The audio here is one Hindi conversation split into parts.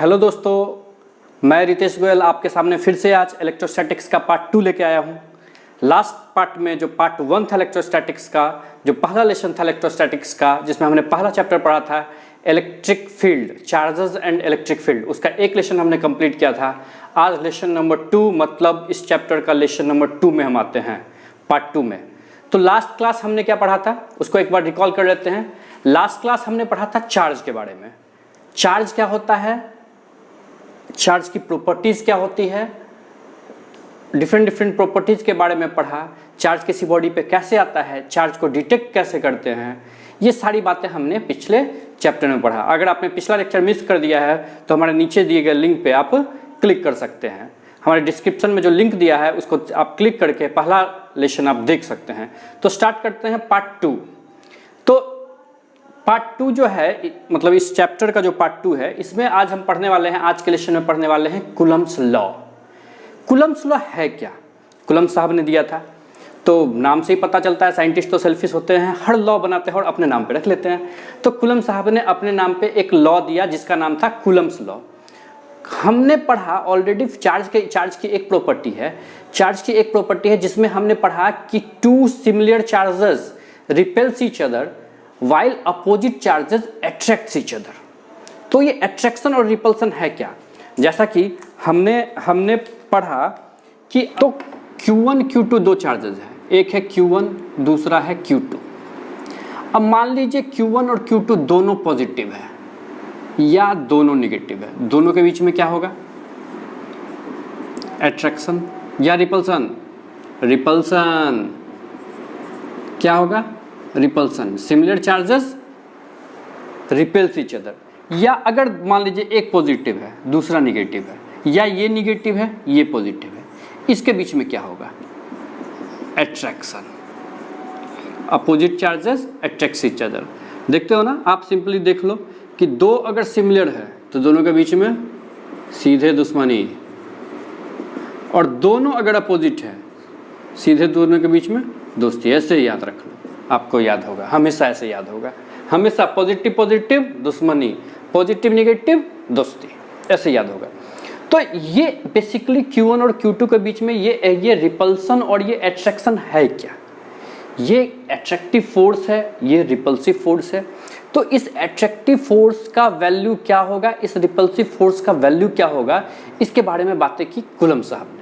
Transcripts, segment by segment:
हेलो दोस्तों, मैं रितेश गोयल आपके सामने फिर से आज इलेक्ट्रोस्टैटिक्स का पार्ट 2 लेके आया हूँ। लास्ट पार्ट में जो पार्ट 1 था इलेक्ट्रोस्टैटिक्स का, जो पहला लेसन था इलेक्ट्रोस्टैटिक्स का, जिसमें हमने पहला चैप्टर पढ़ा था electric field, charges and electric field, उसका एक लेसन हमने कंप्लीट किया था। आज लेसन नंबर 2, मतलब इस चैप्टर का लेसन नंबर 2 में हम आते हैं, पार्ट 2 में। तो लास्ट क्लास हमने क्या पढ़ा था उसको एक बार रिकॉल कर लेते हैं। लास्ट क्लास हमने पढ़ा था चार्ज के बारे में। चार्ज क्या होता है, चार्ज की प्रॉपर्टीज क्या होती है, डिफरेंट प्रॉपर्टीज के बारे में पढ़ा। चार्ज किसी बॉडी पे कैसे आता है, चार्ज को डिटेक्ट कैसे करते हैं, ये सारी बातें हमने पिछले चैप्टर में पढ़ा। अगर आपने पिछला लेक्चर मिस कर दिया है तो हमारे नीचे दिए गए लिंक पे आप क्लिक कर सकते हैं। हमारे डिस्क्रिप्शन में जो लिंक दिया है उसको आप क्लिक करके पहला लेसन आप देख सकते हैं। तो स्टार्ट करते हैं पार्ट 2। तो पार्ट 2 जो है, मतलब इस चैप्टर का जो पार्ट 2 है, इसमें आज हम पढ़ने वाले हैं, आज के लेसन में पढ़ने वाले हैं कूलम्ब्स लॉ। कूलम्ब्स लॉ है क्या, कूलम्ब्स साहब ने दिया था, तो नाम से ही पता चलता है साइंटिस्ट तो सेल्फिश होते हैं, हर लॉ बनाते हैं और अपने नाम पे रख लेते हैं। तो कूलम्ब्स साहब ने अपने नाम पे एक लॉ दिया जिसका नाम था कूलम्ब्स लॉ। हमने पढ़ा ऑलरेडी चार्ज की एक प्रॉपर्टी है, चार्ज की एक प्रॉपर्टी है जिसमें हमने पढ़ा कि two similar charges repels each other while opposite charges attracts each other। तो ये अट्रैक्शन और रिपल्सन है क्या, जैसा कि हमने पढ़ा कि तो Q1 Q2 दो चार्जेस हैं, एक है Q1 दूसरा है Q2। अब मान लीजिए Q1 और Q2 दोनों पॉजिटिव है या दोनों निगेटिव है, दोनों के बीच में क्या होगा, अट्रैक्शन या रिपल्सन। रिपल्सन क्या होगा, repulsion. Similar charges repels each other. या अगर मान लीजिए एक पॉजिटिव है दूसरा निगेटिव है, या ये निगेटिव है ये पॉजिटिव है, इसके बीच में क्या होगा, attraction. Opposite charges attract each other. देखते हो ना आप, सिंपली देख लो कि दो अगर सिमिलर है तो दोनों के बीच में सीधे दुश्मनी, और दोनों अगर अपोजिट है सीधे दोनों के बीच में दोस्ती। ऐसे ही याद रख लो, आपको याद होगा, हमेशा ऐसे याद होगा, हमेशा पॉजिटिव पॉजिटिव दुश्मनी, पॉजिटिव निगेटिव दोस्ती, ऐसे याद होगा। तो ये बेसिकली Q1 और Q2 के बीच में ये रिपल्सन और ये अट्रैक्शन है क्या, ये अट्रैक्टिव फोर्स है, ये रिपल्सिव फोर्स है। तो इस अट्रैक्टिव फोर्स का वैल्यू क्या होगा, इस रिपल्सिव फोर्स का वैल्यू क्या होगा, इसके बारे में बातें की कूलम्ब साहब ने।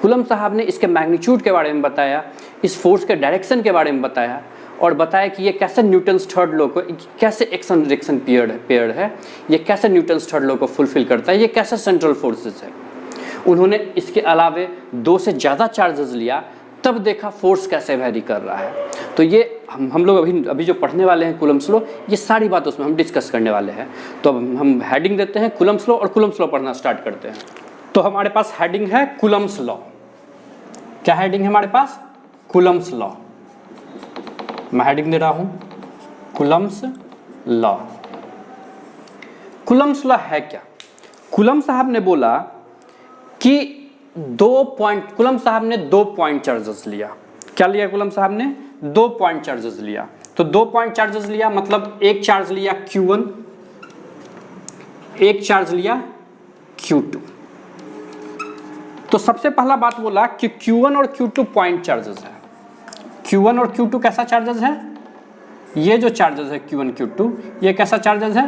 कूलम्ब साहब ने इसके मैग्नीट्यूड के बारे में बताया, इस फोर्स के डायरेक्शन के बारे में बताया, और बताया कि ये कैसे न्यूटन्स थर्ड लॉ को, कैसे एक्शन रिएक्शन पेयर है, ये कैसे न्यूटन्स थर्ड लॉ को फुलफिल करता है, ये कैसे सेंट्रल फोर्सेस है। उन्होंने इसके अलावे 2 से ज़्यादा चार्जेस लिया, तब देखा फोर्स कैसे वैरी कर रहा है। तो ये हम लोग अभी जो पढ़ने वाले हैं कूलम्ब्स लॉ, ये सारी बात उसमें हम डिस्कस करने वाले हैं। तो अब हम हेडिंग देते हैं कूलम्ब्स लॉ और कूलम्ब्स लॉ पढ़ना स्टार्ट करते हैं। तो हमारे पास हेडिंग है कूलम्ब्स लॉ। क्या हेडिंग है हमारे पास, कूलम्ब्स लॉ। मैं हेडिंग दे रहा हूं कूलम्ब्स लॉ। कूलम्ब्स लॉ है क्या, कूलम्ब साहब ने बोला कि कूलम्ब साहब ने 2 पॉइंट चार्जेस लिया। क्या लिया कूलम्ब साहब ने, 2 पॉइंट चार्जेस लिया। तो 2 पॉइंट चार्जेस लिया मतलब एक चार्ज लिया Q1, एक चार्ज लिया Q2। तो सबसे पहला बात बोला कि Q1 और Q2 पॉइंट चार्जेस है। Q1 और Q2 कैसा चार्जेस है, ये जो चार्जेस है Q1 Q2, ये कैसा चार्जेस है,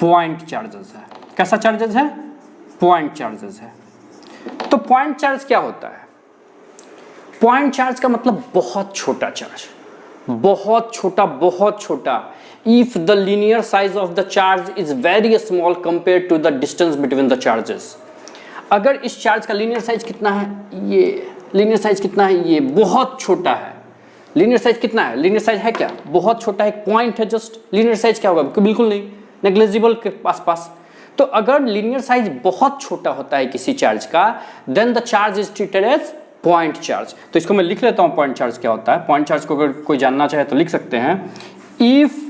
पॉइंट चार्जेस है। कैसा चार्जेस है, पॉइंट चार्जेस है। तो पॉइंट चार्ज क्या होता है, पॉइंट चार्ज का मतलब बहुत छोटा चार्ज, बहुत छोटा, बहुत छोटा। If the linear size of the charge is very small compare to the distance between the charges. अगर इस चार्ज का लीनियर साइज कितना है, ये लीनियर साइज कितना है, ये बहुत छोटा है। लीनियर साइज कितना है, लीनियर साइज है क्या, बहुत छोटा है, एक पॉइंट है जस्ट। लीनियर साइज क्या होगा, बिल्कुल नहीं, नेग्लिजिबल के आसपास। तो अगर लीनियर साइज बहुत छोटा होता है किसी चार्ज का, then the charge is treated as point charge. तो इसको मैं लिख लेता हूं, पॉइंट चार्ज क्या होता है। पॉइंट चार्ज को अगर कोई जानना चाहे तो लिख सकते हैं, if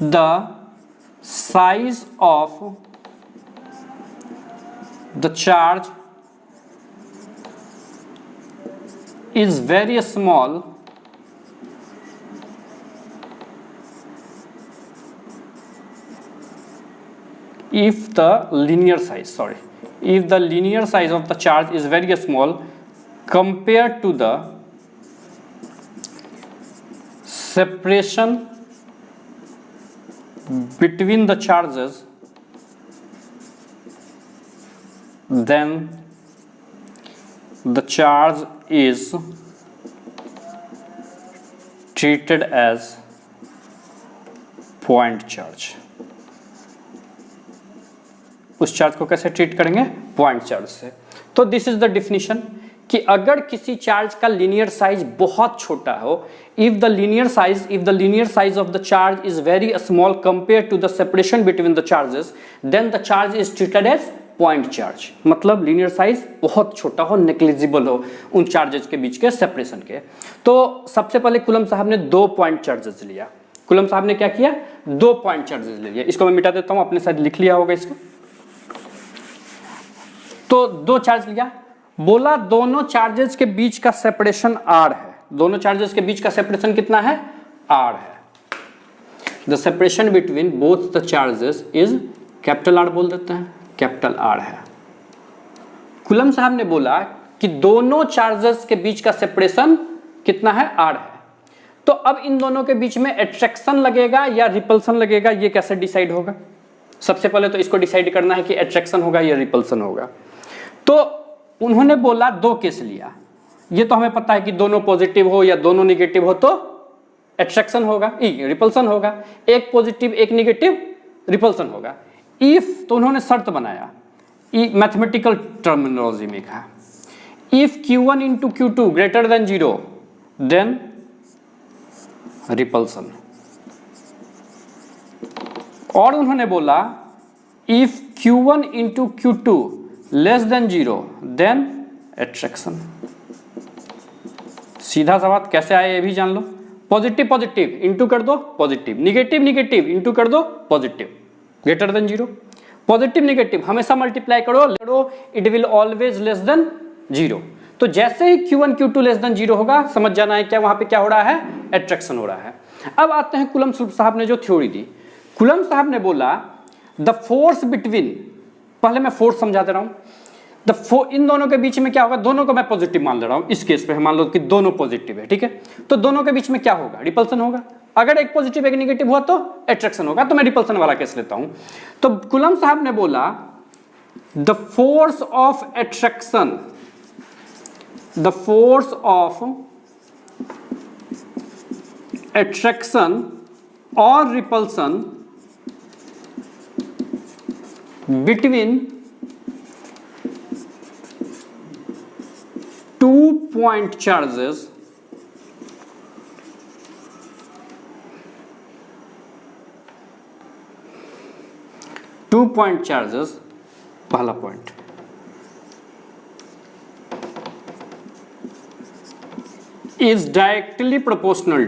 the size of the charge is very small, the linear size, sorry, if the linear size of the charge is very small compared to the separation between the charges, then the charge is treated as point charge. उस चार्ज को कैसे ट्रीट करेंगे? पॉइंट चार्ज से. तो दिस इज द डिफिनीशन कि अगर किसी चार्ज का लीनियर साइज बहुत छोटा हो, if the linear size of the charge is very small compare to the separation between the charges, then the charge is treated as point charge. मतलब लीनियर साइज बहुत छोटा हो, नेग्लिजिबल हो उन चार्जेस के बीच के सेपरेशन के. तो सबसे पहले कुलम साहब ने 2 पॉइंट चार्जेस लिया. कुलम साहब ने क्या किया? 2 पॉइंट चार्जेस ले लिया. इसको मैं मिटा देता हूं, आपने शायद लिख लिया होगा इसको. तो 2 चार्ज लिया, बोला दोनों चार्जेस के बीच का सेपरेशन r है. दोनों चार्जेस के बीच का सेपरेशन कितना है? r है. The separation between both the charges is capital R बोल देते हैं, कैपिटल R है. कुलम साहब ने बोला कि दोनों चार्जेस के बीच का सेपरेशन कितना है? r है. तो अब इन दोनों के बीच में अट्रैक्शन लगेगा या रिपल्सन लगेगा, ये कैसे डिसाइड होगा? सबसे पहले तो इसको डिसाइड करना है कि अट्रैक्शन होगा या रिपल्सन होगा. तो उन्होंने बोला 2 केस लिया. ये तो हमें पता है कि दोनों पॉजिटिव हो या दोनों निगेटिव हो तो अट्रैक्शन होगा, रिपल्सन होगा. एक पॉजिटिव एक निगेटिव, रिपल्सन होगा. इफ, तो उन्होंने शर्त बनाया, मैथमेटिकल टर्मिनोलॉजी में कहा, if Q1 into Q2 greater than 0 then repulsion. और उन्होंने बोला if Q1 into Q2 less than 0 then attraction. सीधा सवाल कैसे आया ये भी जान लो. पॉजिटिव पॉजिटिव इंटू कर दो पॉजिटिव, निगेटिव निगेटिव इंटू कर दो positive, greater than 0. Positive negative हमेशा मल्टीप्लाई करो, it will always less than 0. तो जैसे ही Q1 Q2 लेस देन 0 होगा, समझ जाना है क्या वहां पे क्या हो रहा है? अट्रैक्शन हो रहा है. अब आते हैं कुलम साहब ने जो थ्योरी दी. कुलम साहब ने बोला द फोर्स बिटवीन, पहले मैं फोर्स समझा दे रहा हूं. इन दोनों के बीच में क्या होगा? दोनों को मैं पॉजिटिव मान ले रहा हूं. इस केस पे मान लो कि दोनों पॉजिटिव है, ठीक है. तो दोनों के बीच में क्या होगा? रिपल्सन होगा. अगर एक पॉजिटिव एक नेगेटिव हुआ तो अट्रैक्शन होगा. तो मैं रिपल्सन वाला केस लेता हूं. तो कुलम साहब ने बोला the force of attraction, the force of attraction और रिपल्सन बिटवीन 2 point charges पहला point, is directly proportional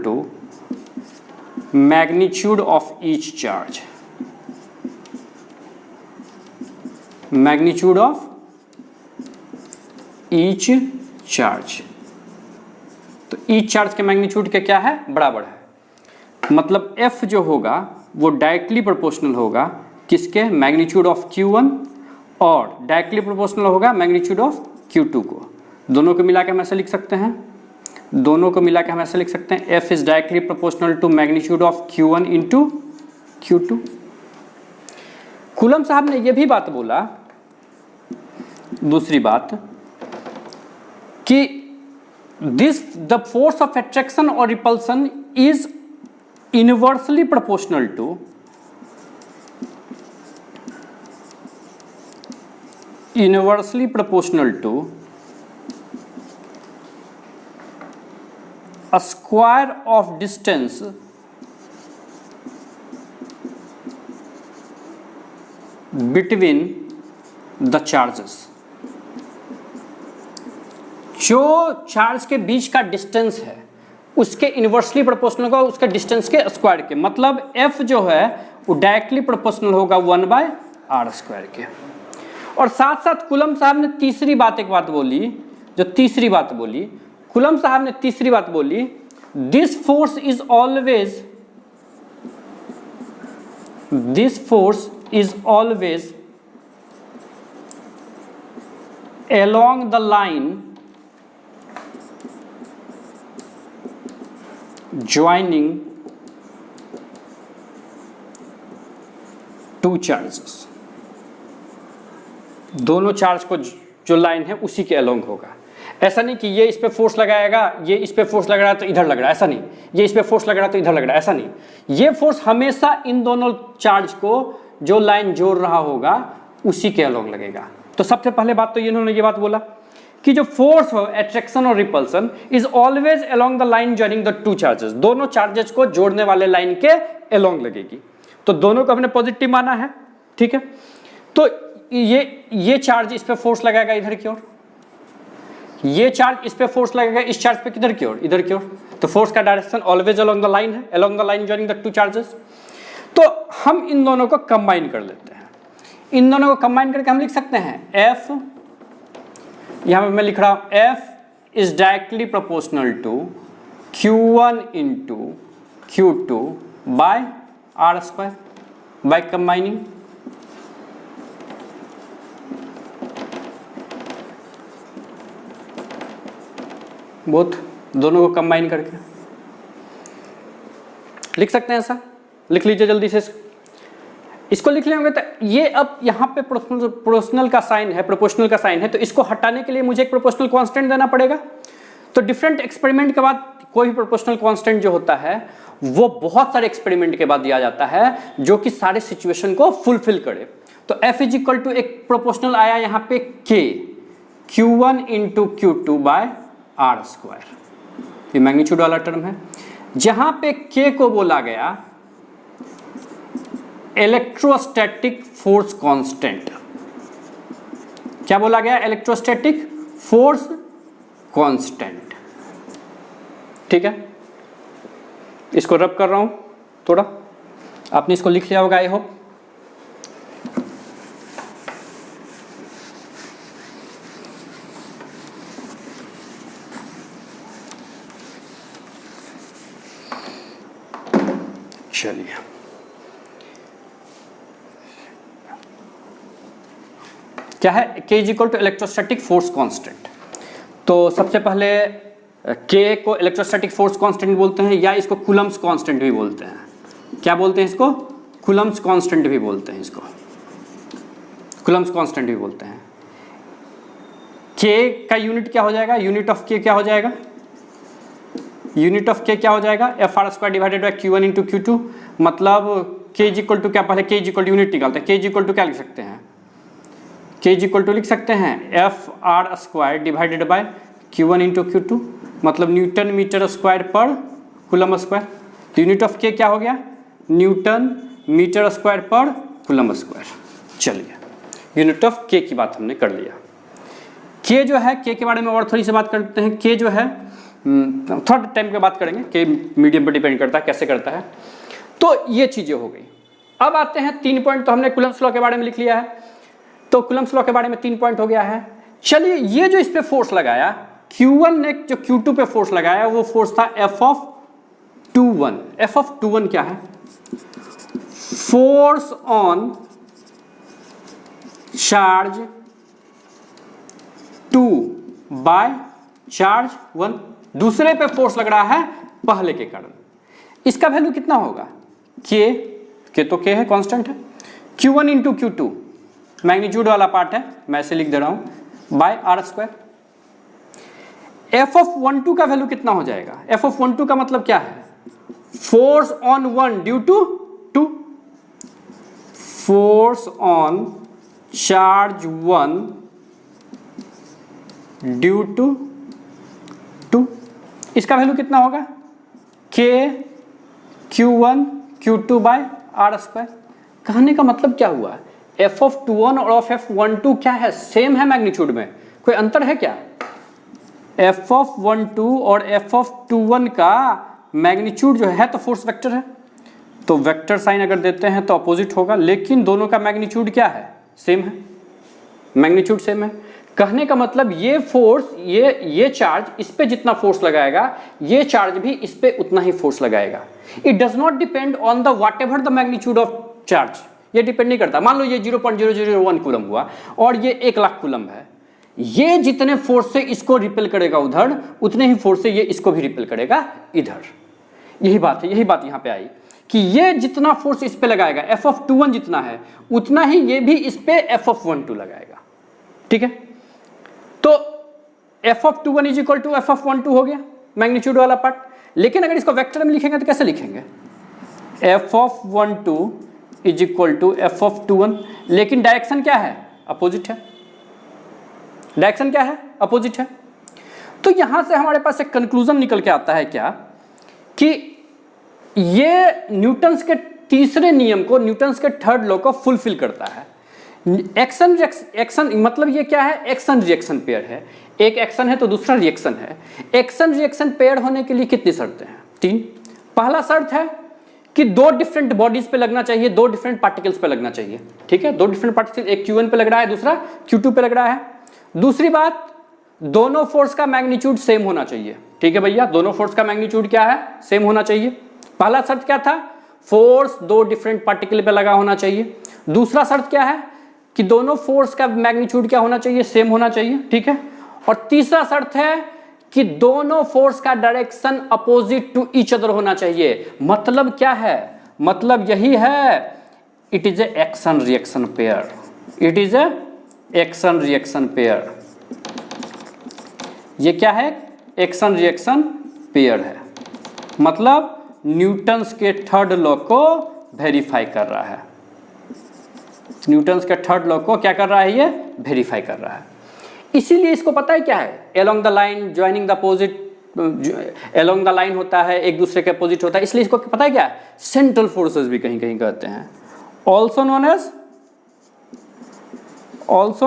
to magnitude of each charge. Magnitude of each charge. तो ईच चार्ज के मैग्नीट्यूड के क्या है? बराबर है. मतलब F जो होगा वो डायरेक्टली प्रोपोर्शनल होगा किसके? मैग्नीट्यूड ऑफ Q1, और डायरेक्टली प्रोपोर्शनल होगा मैग्नीट्यूड ऑफ Q2 को. दोनों को मिला के हम ऐसे लिख सकते हैं, F is directly proportional to magnitude of Q1 into Q2. Coulomb साहब ने यह भी बात बोला, दूसरी बात, कि द फोर्स ऑफ अट्रैक्शन और repulsion is inversely proportional to a square of distance between the charges. जो चार्ज के बीच का डिस्टेंस है उसके इनवर्सली प्रोपोर्शनल होगा उसके डिस्टेंस के स्क्वायर के. मतलब F जो है वो डायरेक्टली प्रोपोर्शनल होगा 1/r² के. और साथ साथ कुलम साहब ने तीसरी बात बोली, कुलम साहब ने तीसरी बात बोली this force is always along the line joining two charges। दोनों चार्ज को जो लाइन है उसी के अलोंग होगा। ऐसा नहीं कि ये इस पे फोर्स लगाएगा, ये इस पे फोर्स लग रहा है तो इधर लग रहा है, ऐसा नहीं। ये इस पे फोर्स लग रहा है तो इधर लग रहा है, ऐसा नहीं। ये फोर्स हमेशा इन दोनों चार्ज को जो लाइन जोड़ रहा होगा उसी के अलोंग लगेगा। तो सबसे पहले बात तो इन्होंने ये बात बोला कि जो फोर्स हो अट्रैक्शन और repulsion is always along the line joining the two charges, दोनों चार्जेस को जोड़ने वाले लाइन के अलोंग लगेगी। तो दोनों को हमने पॉजिटिव माना है, ठीक है। तो ये चार्ज इस पे फोर्स लगाएगा इधर की ओर, ये चार्ज इस पे फोर्स लगेगा इस चार्ज पे किधर की ओर, इधर की ओर। तो फोर्स का direction always along the line है, along the line joining the two charges. तो हम इन दोनों को कंबाइन कर लेते हैं। इन दोनों को कंबाइन करके हम लिख सकते हैं F, यहां पे मैं लिख रहा हूं F is directly proportional to Q1 into Q2 by R square by combining. Both दोनों को कंबाइन करके लिख सकते हैं। ऐसा लिख लीजिए जल्दी से, इसको लिख लेंगे। तो ये अब यहाँ पे प्रोपोर्शनल का साइन है, प्रोपोर्शनल का साइन है, तो इसको हटाने के लिए मुझे एक प्रोपोर्शनल कांस्टेंट देना पड़ेगा। तो डिफरेंट एक्सपेरिमेंट के बाद कोई भी प्रोपोर्शनल कांस्टेंट जो होता है वो बहुत सारे एक्सपेरिमेंट के बाद दिया जाता है जो कि सारे सिचुएशन को फुलफिल करे। तो F इज इक्वल टू एक प्रोपोर्शनल आया यहाँ पे K, Q1 into Q2 by R square, ये मैग्नीट्यूड वाला टर्म है। जहां पे K को बोला गया इलेक्ट्रोस्टैटिक फोर्स कांस्टेंट। क्या बोला गया? इलेक्ट्रोस्टैटिक फोर्स कांस्टेंट, ठीक है। इसको रब कर रहा हूं थोड़ा, आपने इसको लिख लिया होगा आई होप। चलिए, क्या है K is equal to electrostatic force constant. तो सबसे पहले K को इलेक्ट्रोस्टैटिक फोर्स कांस्टेंट बोलते हैं, या इसको कूलम्स कांस्टेंट भी बोलते हैं। क्या बोलते हैं इसको? कूलम्स कांस्टेंट भी बोलते हैं इसको, कूलम्स कांस्टेंट भी बोलते हैं। K का यूनिट क्या हो जाएगा? यूनिट ऑफ K क्या हो जाएगा? यूनिट ऑफ K क्या हो जाएगा? FR square divided by Q1 into Q2। मतलब K इज इक्वल टू क्या, पहले K is equal to unit निकालते हैं। K इज इक्वल टू क्या लिख सकते हैं? K इज इक्वल टू लिख सकते हैं FR square divided by Q1 into Q2, मतलब न्यूटन मीटर स्क्वायर पर कूलम स्क्वायर। तो यूनिट ऑफ K क्या हो गया? न्यूटन मीटर स्क्वायर पर कूलम स्क्वायर। चलिए, यूनिट ऑफ K की बात हमने कर लिया। K जो है, K के बारे में और थोड़ी सी बात करते हैं। K जो है थोड़ा टाइम पे बात करेंगे, K मीडियम पर डिपेंड करता है कैसे करता है। तो ये चीजें हो गई। अब आते हैं 3 पॉइंट। तो हमने कूलम्स लॉ के बारे में लिख लिया है, तो कूलम्स लॉ के बारे में 3 पॉइंट हो गया है। चलिए, ये जो इस पे फोर्स लगाया Q1 ने, जो Q2 पे फोर्स लगाया वो फोर्स था F ऑफ 21। F ऑफ 21 क्या है? Force on charge 2 by charge 1। दूसरे पे फोर्स लग रहा है पहले के कारण। इसका वैल्यू कितना होगा? K तो K है, कांस्टेंट है। Q1 इंटू Q2 मैग्नीट्यूड वाला पार्ट है, मैं ऐसे लिख दे रहा हूं, by R square. F of 12 का वैल्यू कितना हो जाएगा? F ऑफ 12 का मतलब क्या है? Force on 1 due to 2, force on charge 1 due to 2। इसका वैल्यू कितना होगा? K Q1 Q2 by R square. कहने का मतलब क्या हुआ? F ऑफ 21 और F12 क्या है? सेम है मैग्नीट्यूड में, कोई अंतर है क्या? F ऑफ 12 और F ऑफ 21 का मैग्नीट्यूड जो है तो फोर्स वेक्टर है, तो वेक्टर साइन अगर देते हैं तो अपोजिट होगा, लेकिन दोनों का मैग्नीट्यूड क्या है? सेम है, मैग्नीट्यूड सेम है। कहने का मतलब ये फोर्स, ये चार्ज इस पे जितना फोर्स लगाएगा, ये चार्ज भी इस पे उतना ही फोर्स लगाएगा। It does not depend on the what ever the magnitude of charge, ये डिपेंड नहीं करता। मान लो ये 0.001 कूलम हुआ और ये 1 लाख कूलम है, ये जितने फोर्स से इसको रिपेल करेगा उधर, उतने ही फोर्स से ये इसको भी रिपेल करेगा इधर। यही बात है, यही बात यहाँ पे आई कि ये जितना फोर्स इस पे लगाएगा F(21) जितना है, उतना ही ये भी इस पे F(12) लगाएगा। ठीक है, तो F(21) is equal to F(12) हो गया मैग्नीट्यूड वाला पार्ट। लेकिन अगर इसको वेक्टर में लिखेंगे तो कैसे लिखेंगे? F(12) is equal to F(21), लेकिन डायरेक्शन क्या है? अपोजिट है। डायरेक्शन क्या है? अपोजिट है। तो यहां से हमारे पास एक कंक्लूजन निकल के आता है क्या, कि ये न्यूटन्स के तीसरे नियम को, न्यूटन्स के थर्ड लॉ को फुलफिल करता है। एक्शन मतलब ये क्या है? एक्शन रिएक्शन पेयर है। एक एक्शन है तो दूसरा रिएक्शन है। एक्शन रिएक्शन पेयर होने के लिए कितनी शर्तें हैं? 3। पहला शर्त है कि 2 डिफरेंट बॉडीज पे लगना चाहिए, 2 डिफरेंट पार्टिकल्स पे लगना चाहिए। ठीक है, 2 डिफरेंट पार्टिकल्स, एक Q1 पे लग रहा है, दूसरा Q2 पे लग रहा है। दूसरी बात, दोनों फोर्स का मैग्नीट्यूड सेम होना चाहिए। ठीक है भैया, दोनों फोर्स का मैग्नीट्यूड क्या है? सेम होना चाहिए। पहला शर्त क्या था? फोर्स 2 डिफरेंट पार्टिकल पे लगा होना चाहिए। दूसरा शर्त क्या है? कि दोनों फोर्स का मैग्नीट्यूड क्या होना चाहिए? सेम होना चाहिए। ठीक है, और तीसरा शर्त है कि दोनों फोर्स का direction opposite to each other होना चाहिए। मतलब क्या है? मतलब यही है, it is a action reaction pair. It is a action reaction pair. ये क्या है? एक्शन रिएक्शन पेयर है। मतलब न्यूटन्स के थर्ड लॉ को वेरीफाई कर रहा है। न्यूटन्स के थर्ड लॉ को क्या कर रहा है? ये वेरीफाई कर रहा है। इसीलिए इसको पता है क्या है? Along the line joining the opposite, along the line होता है, एक दूसरे के अपोजिट होता है, इसलिए इसको पता है क्या है? सेंट्रल फोर्सेस भी कहीं कहीं कहते हैं। Also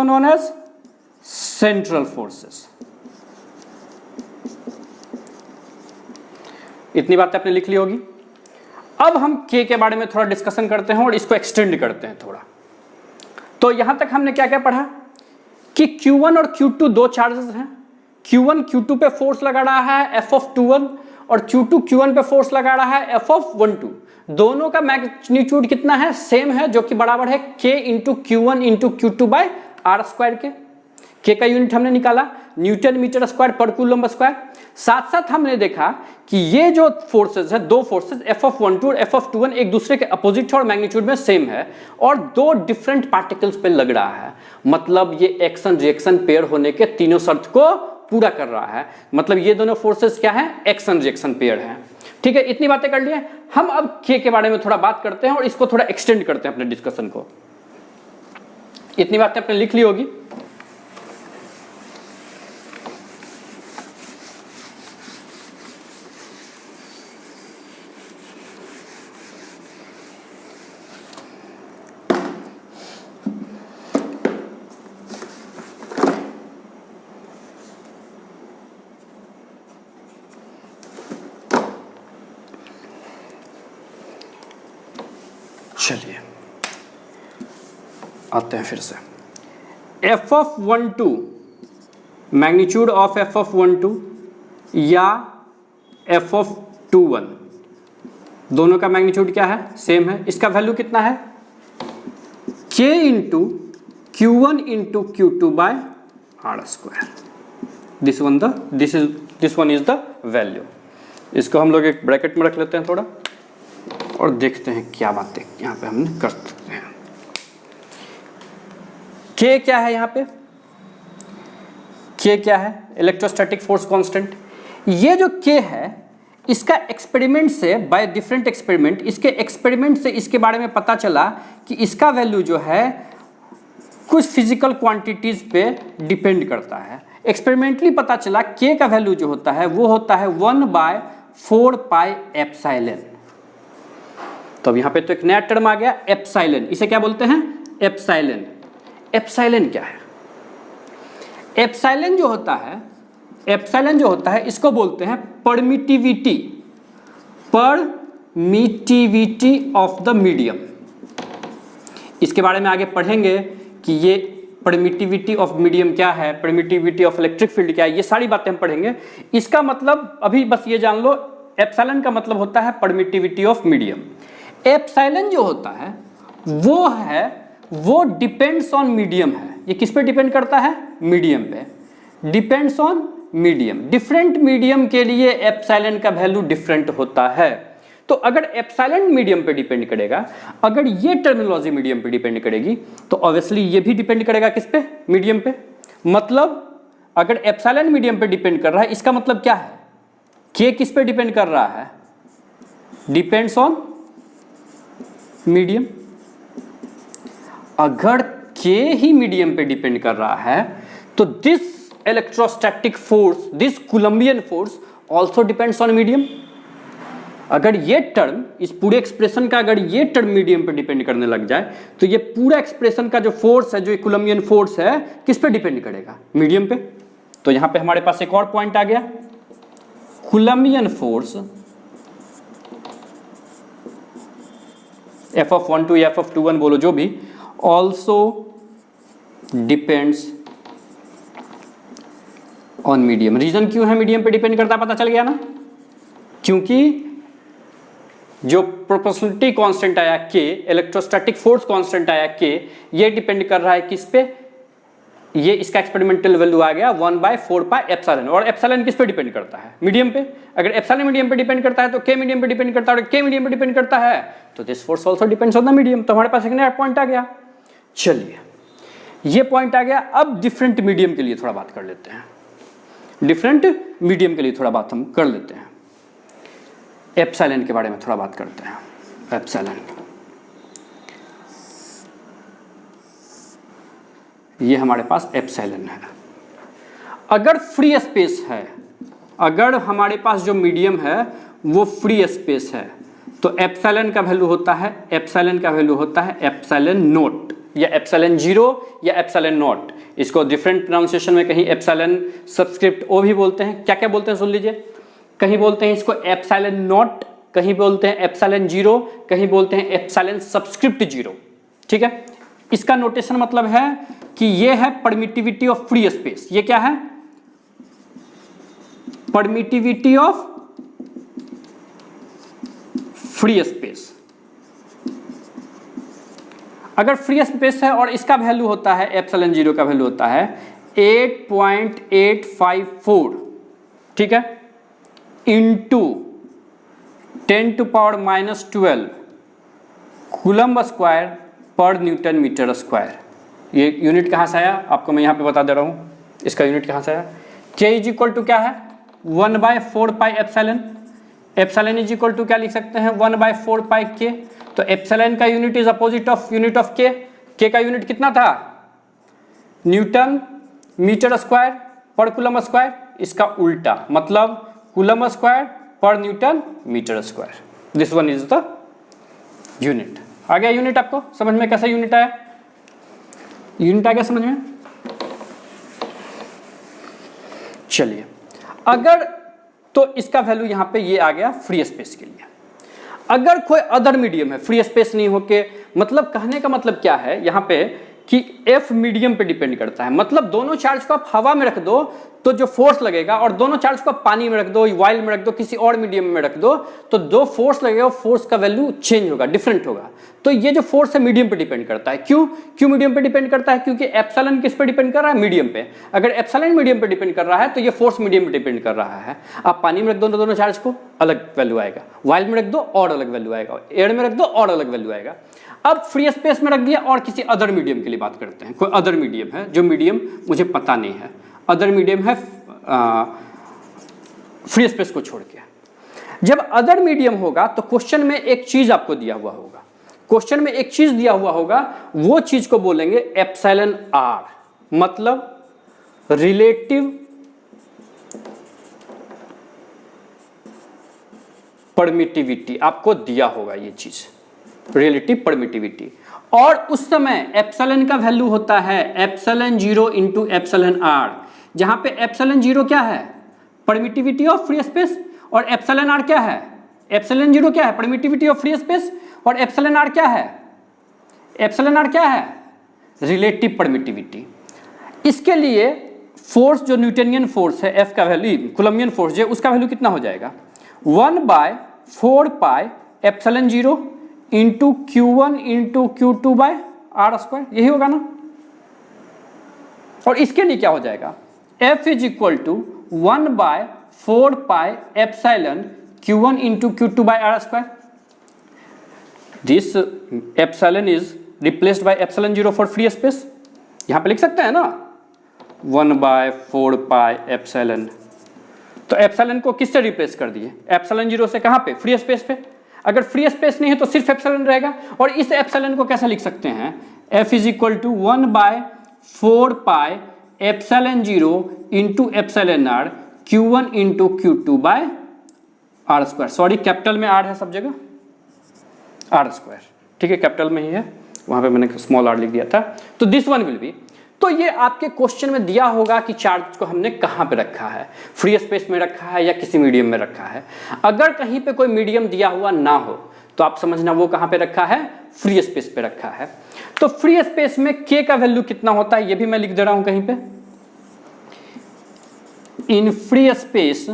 known as central forces. इतनी बातें आपने लिख ली होगी। अब हम K के बारे में थोड़ा डिस्कशन करते हैं और इसको एक्सटेंड करते हैं थोड़ा। तो यहां तक हमने क्या क्या पढ़ा कि Q1 और Q2 2 चार्जेस हैं। Q1 Q2 पे फोर्स लगा रहा है F(21) और Q2 Q1 पे फोर्स लगा रहा है F(12). दोनों का मैग्नीट्यूड कितना है? सेम है, जो कि बराबर है K into Q1 into Q2 by R² के। K का यूनिट हमने निकाला न्यूटन मीटर स्क्वायर पर कूलम स्क्वायर। साथ साथ हमने देखा कि ये जो फोर्सेस है, 2 फोर्सेस F(12) और F(21) एक दूसरे के अपोजिट है और मैग्नीट्यूड में सेम है और 2 डिफरेंट पार्टिकल्स पे लग रहा है। मतलब ये एक्शन रिएक्शन पेयर होने के तीनों शर्त को पूरा कर रहा है। मतलब ये दोनों फोर्सेस क्या है? एक्शन रिएक्शन पेयर है। ठीक है, इतनी बातें कर लिए। हम अब K के बारे में थोड़ा बात करते हैं और इसको थोड़ा एक्सटेंड करते हैं अपने डिस्कशन को। इतनी बातें आपने लिख ली होगी। चलिए आते हैं फिर से। F(12) मैग्नीट्यूड ऑफ F(12) या F(21) दोनों का मैग्नीट्यूड क्या है? सेम है। इसका वैल्यू कितना है? K into Q1 into Q2 by R²। This one is the value. इसको हम लोग एक ब्रैकेट में रख लेते हैं थोड़ा और देखते हैं क्या बातें यहाँ पे हम कर सकते हैं। K क्या है यहाँ पे? K क्या है? Electrostatic force constant. ये जो K है, इसका एक्सपेरिमेंट से, बाय डिफरेंट एक्सपेरिमेंट, इसके एक्सपेरिमेंट से इसके बारे में पता चला कि इसका वैल्यू जो है कुछ फिजिकल क्वांटिटीज पे डिपेंड करता है। एक्सपेरिमेंटली पता चला K का वैल्यू जो होता है वो होता है 1/4 पाई एप्सिलॉन। तो अब यहाँ पे तो एक नया टर्म आ गया एप्सिलॉन। इसे क्या बोलते हैं? एप्सिलॉन। एप्सिलॉन क्या है? एप्सिलॉन जो होता है इसको बोलते हैं परमिटिविटी ऑफ द मीडियम। इसके बारे में आगे पढ़ेंगे कि ये परमिटिविटी ऑफ मीडियम क्या है, परमिटिविटी ऑफ इलेक्ट्रिक फील्ड क्या है, ये सारी बातें हम पढ़ेंगे। इसका मतलब अभी बस ये जान लो, एप्सिलॉन का मतलब होता है परमिटिविटी ऑफ मीडियम। एप्सिलॉन जो होता है वो डिपेंड्स ऑन मीडियम है। ये किस पे डिपेंड करता है? मीडियम पे, depends on medium. Different medium के लिए एप्सिलॉन का वैल्यू डिफरेंट होता है। तो अगर एप्सिलॉन मीडियम पे डिपेंड करेगा, अगर ये टर्मिनोलॉजी मीडियम पे डिपेंड करेगी, तो ऑब्वियसली ये भी डिपेंड करेगा किस पे? मीडियम पे। मतलब अगर एप्सिलॉन मीडियम पे डिपेंड कर रहा है, इसका मतलब क्या है? के किस पे डिपेंड कर रहा है? Depends on medium. अगर के ही मीडियम पे डिपेंड कर रहा है, तो this electrostatic force, this coulombian force also depends on medium. अगर ये टर्म, इस पूरे एक्सप्रेशन का अगर ये टर्म मीडियम पे डिपेंड करने लग जाए, तो ये पूरा एक्सप्रेशन का जो फोर्स है, जो कूलम्बियन फोर्स है, किस पे डिपेंड करेगा? मीडियम पे। तो यहां पे हमारे पास एक और पॉइंट आ गया, कूलम्बियन फोर्स F(1) या F(1) बोलो जो भी, also depends on medium. Reason क्यों है मीडियम पे डिपेंड करता है? पता चल गया ना, क्योंकि जो प्रोपोर्शनलिटी कांस्टेंट आया के, इलेक्ट्रोस्टैटिक फोर्स कांस्टेंट आया के, ये डिपेंड कर रहा है किस पे? ये इसका एक्सपेरिमेंटल वैल्यू आ गया 1/4 पाई एप्सिलॉन। और एप्सिलॉन किस पे डिपेंड करता है? मीडियम पे। अगर एप्सिलॉन मीडियम पे डिपेंड करता है, तो के मीडियम पे डिपेंड करता है, और के मीडियम पे डिपेंड करता है, तो this force also depends on the medium. तो हमारे पास एक नया पॉइंट आ गया। चलिए, ये पॉइंट आ गया। अब डिफरेंट मीडियम के लिए थोड़ा बात कर लेते हैं। डिफरेंट मीडियम के लिए थोड़ा बात हम कर लेते हैं। एप्सिलॉन के बारे में थोड़ा बात करते हैं। एप्सिलॉन, ये हमारे पास एप्सिलॉन है। अगर फ्री स्पेस है, अगर हमारे पास जो मीडियम है वो फ्री स्पेस है, तो एप्सिलॉन का वैल्यू होता है, एप्सिलॉन का वैल्यू होता है एप्सिलॉन नोट, या एप्सिलॉन 0 या एप्सिलॉन नोट। इसको डिफरेंट प्रोनाउंसिएशन में कहीं एप्सिलॉन सबस्क्रिप्ट ओ भी बोलते हैं। क्या क्या बोलते हैं सुन लीजिए। कहीं बोलते हैं इसको एप्सिलॉन नोट, कहीं बोलते हैं एप्सिलॉन 0, कहीं बोलते हैं एप्सिलॉन सबस्क्रिप्ट 0। ठीक है, इसका नोटेशन मतलब है कि ये है परमिटिविटी ऑफ फ्री स्पेस। ये क्या है? Permittivity of free space. अगर फ्री स्पेस है और इसका वैल्यू होता है, एप्सिलॉन 0 का वैल्यू होता है 8.854, ठीक है, इंटू 10⁻⁻12 कूलम्ब स्क्वायर पर न्यूटन मीटर स्क्वायर। ये यूनिट कहाँ से आया आपको मैं यहाँ पे बता दे रहा हूँ। इसका यूनिट कहाँ से आया? K इज इक्वल टू क्या है? 1/4 pi epsilon. Epsilon is equal to क्या लिख सकते हैं? 1/4 पाई K। तो एप्सिलॉन का unit is opposite of unit of K। K का यूनिट कितना था? न्यूटन मीटर स्क्वायर पर कूलम्ब स्क्वायर। इसका उल्टा, मतलब कूलम्ब स्क्वायर पर newton metre square. This one is the unit. आ गया यूनिट आपको समझ में? कैसा यूनिट आया? यूनिट आ गया समझ में? चलिए, अगर तो इसका वैल्यू यहां पे ये आ गया फ्री स्पेस के लिए। अगर कोई अदर मीडियम है, फ्री स्पेस नहीं होके, मतलब कहने का मतलब क्या है यहां पे कि F मीडियम पे डिपेंड करता है। मतलब दोनों चार्ज को आप हवा में रख दो तो जो फोर्स लगेगा, और दोनों चार्ज को आप पानी में रख दो, ऑयल में रख दो, किसी और मीडियम में रख दो, तो दो फोर्स लगेगा, फोर्स का वैल्यू चेंज होगा, डिफरेंट होगा। तो ये जो फोर्स है मीडियम पे डिपेंड करता है। क्यों मीडियम पे डिपेंड करता है? क्योंकि एप्सिलॉन किस पे डिपेंड कर रहा है? मीडियम पे। अगर एप्सिलॉन मीडियम पे डिपेंड कर रहा है, तो ये फोर्स मीडियम पे डिपेंड कर रहा है। आप पानी में रख दो दोनों चार्ज को, अलग वैल्यू आएगा। ऑयल में रख दो और अलग वैल्यू आएगा। एयर में रख दो और अलग वैल्यू आएगा। अब फ्री स्पेस में रख दिया, और किसी अदर मीडियम के लिए बात करते हैं। कोई अदर मीडियम है, जो मीडियम मुझे पता नहीं है, अदर मीडियम है फ्री स्पेस को छोड़ के। जब अदर मीडियम होगा तो क्वेश्चन में एक चीज आपको दिया हुआ होगा, क्वेश्चन में एक चीज दिया हुआ होगा, वो चीज को बोलेंगे एप्सिलॉन आर, मतलब रिलेटिव परमिटिविटी। आपको दिया होगा ये चीज, रिलेटिव परमिटिविटी। और उस समय एप्सिलॉन का वैल्यू होता है एप्सिलॉन 0 इंटू एप्सिलॉन आर, जहां पे एप्सिलॉन 0 क्या है? परमिटिविटी ऑफ फ्री स्पेस, और एप्सिलॉन आर क्या है? एप्सिलॉन 0 क्या है? परमिटिविटी ऑफ फ्री स्पेस, और एप्सिलॉन आर क्या है? एप्सिलॉन आर क्या है? Relative permittivity. इसके लिए फोर्स जो न्यूटनियन फोर्स है एफ का वैल्यू, कूलम्बियन फोर्स जो उसका वैल्यू कितना हो जाएगा 1/4 pi epsilon 0 into Q1 into Q2/r², यही होगा ना। और इसके लिए क्या हो जाएगा F is equal to 1/4 pi epsilon Q1 into Q2/r²। This epsilon is replaced by epsilon 0 for free space, यहां पे लिख सकते हैं ना 1/4 पाई एप्सिलॉन। तो एप्सिलॉन को किससे रिप्लेस कर दिए, एप्सिलॉन 0 से, कहां पे, फ्री स्पेस पे। अगर फ्री स्पेस नहीं है तो सिर्फ एप्सिलॉन रहेगा। और इस एप्सिलॉन को कैसे लिख सकते हैं, F is equal to 1/4 pi epsilon 0 into epsilon r Q1 into Q2/r²। Sorry capital में r है सब जगह, r², ठीक है, कैपिटल में ही है, वहां पे मैंने स्मॉल r लिख दिया था। तो दिस वन विल बी, तो ये आपके क्वेश्चन में दिया होगा कि चार्ज को हमने कहां पे रखा है, फ्री स्पेस में रखा है या किसी मीडियम में रखा है। अगर कहीं पे कोई मीडियम दिया हुआ ना हो तो आप समझना वो कहां पे रखा है, फ्री स्पेस पे रखा है। तो फ्री स्पेस में k का वैल्यू कितना होता है ये भी मैं लिख दे रहा हूं कहीं पे, in free space